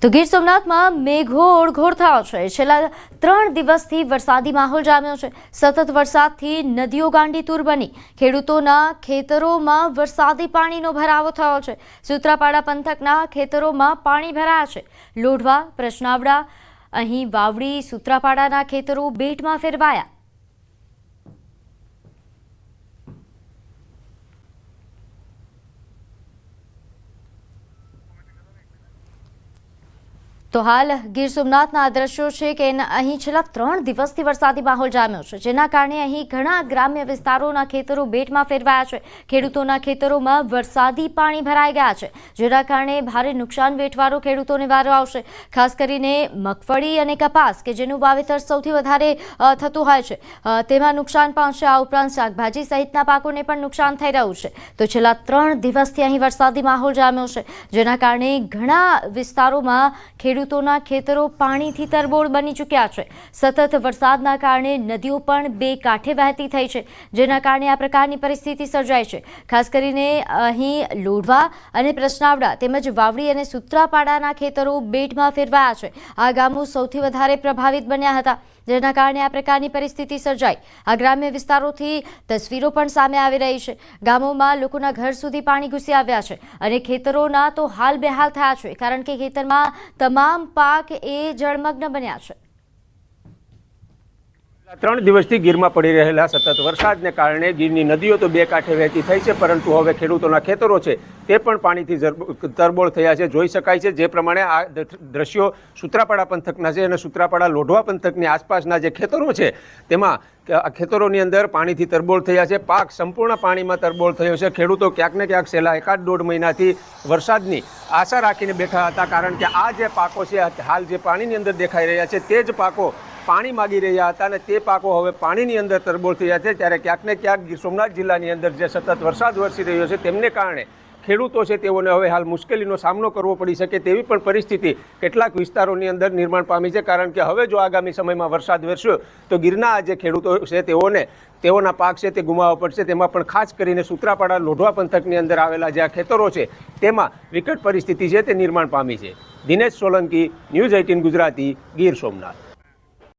તો ગીર સોમનાથમાં મેઘો ઓળઘોળ થયો છે। છેલ્લા 3 દિવસથી વરસાદી માહોલ જામ્યો છે। સતત વરસાદથી નદીઓ ગાંડીતુર બની ખેડૂતોના ખેતરોમાં વરસાદી પાણીનો ભરાવો થયો છે। સૂત્રાપાડા પંથકના ખેતરોમાં પાણી ભરાયા છે। લોઢવા, પ્રશ્નાવડા, અહીં વાવડી, સૂત્રાપાડાના ખેતરો બેટમાં ફેરવાયા। તો હાલ ગીર સોમનાથના આ દ્રશ્યો છે કે અહીં છેલ્લા 3 દિવસથી વરસાદી માહોલ જામ્યો છે, જેના કારણે અહીં ઘણા ગ્રામ્ય વિસ્તારોના ખેતરો બેટમાં ફેરવાયા છે। ખેડૂતોના ખેતરોમાં વરસાદી પાણી ભરાઈ ગયા છે, જેના કારણે ભારે નુકસાન વેઠવાનો ખેડૂતોને વારો આવશે। ખાસ કરીને મગફળી અને કપાસ કે જેનું વાવેતર સૌથી વધારે થતું હોય છે, તેમાં નુકસાન પામશે। આ ઉપરાંત શાકભાજી સહિતના પાકોને પણ નુકસાન થઈ રહ્યું છે। તો છેલ્લા 3 દિવસથી અહીં વરસાદી માહોલ જામ્યો છે, જેના કારણે ઘણા વિસ્તારોમાં ખેડૂતોના ખેતરો પાણીથી તરબોળ બની ચૂક્યા છે। સતત વરસાદના કારણે નદીઓ પણ બે કાંઠે વહેતી થઈ છે, જેના કારણે આ પ્રકારની પરિસ્થિતિ સર્જાઈ છે। ખાસ કરીને અહીં લોઢવા અને પ્રશ્નાવડા તેમજ વાવડી અને સૂત્રાપાડાના ખેતરો બેટમાં ફેરવાયા છે। આ ગામો સૌથી વધારે પ્રભાવિત બન્યા હતા, જેના કારણે આ પ્રકારની પરિસ્થિતિ સર્જાઈ। આ ગ્રામ્ય વિસ્તારોથી તસવીરો પણ સામે આવી રહી છે। ગામોમાં લોકોના ઘર સુધી પાણી ઘૂસી આવ્યા છે અને ખેતરોના તો હાલ બેહાલ થયા છે, કારણ કે ખેતરમાં તમામ પાક એ જળમગ્ન બન્યા છે। 3 દિવસથી ગીરમાં પડી રહેલા સતત વરસાદને કારણે ગીરની નદીઓ તો બે કાંઠે વહેતી થઈ છે, પરંતુ હવે ખેડૂતોના ખેતરો છે તે પણ પાણીથી તરબોળ થયા છે। જોઈ શકાય છે જે પ્રમાણે આ દ્રશ્યો સૂત્રાપાડા પંથકના છે અને સૂત્રાપાડા લોઢવા પંથકની આસપાસના જે ખેતરો છે તેમાં ખેતરોની અંદર પાણીથી તરબોળ થયા છે। પાક સંપૂર્ણ પાણીમાં તરબોળ થયો છે। ખેડૂતો ક્યાંક ને ક્યાંક છેલ્લા 1.5 મહિનાથી વરસાદની આશા રાખીને બેઠા હતા, કારણ કે આ જે પાકો છે હાલ જે પાણીની અંદર દેખાઈ રહ્યા છે તે જ પાકો પાણી માગી રહ્યા હતા અને તે પાકો હવે પાણીની અંદર તરબોળ થયા છે। ત્યારે ક્યાંક ને ક્યાંક ગીર સોમનાથ જિલ્લાની અંદર જે સતત વરસાદ વરસી રહ્યો છે તેમને કારણે ખેડૂતો છે તેઓને હવે હાલ મુશ્કેલીનો સામનો કરવો પડી શકે તેવી પણ પરિસ્થિતિ કેટલાક વિસ્તારોની અંદર નિર્માણ પામી છે, કારણ કે હવે જો આગામી સમયમાં વરસાદ વરસ્યો તો ગીરના આ જે ખેડૂતો છે તેઓના પાક છે તે ગુમાવવા પડશે। તેમાં પણ ખાસ કરીને સૂત્રાપાડા લોઢવા પંથકની અંદર આવેલા જે આ ખેતરો છે તેમાં વિકટ પરિસ્થિતિ છે તે નિર્માણ પામી છે। દિનેશ સોલંકી, ન્યૂઝ 18 ગુજરાતી, ગીર સોમનાથ।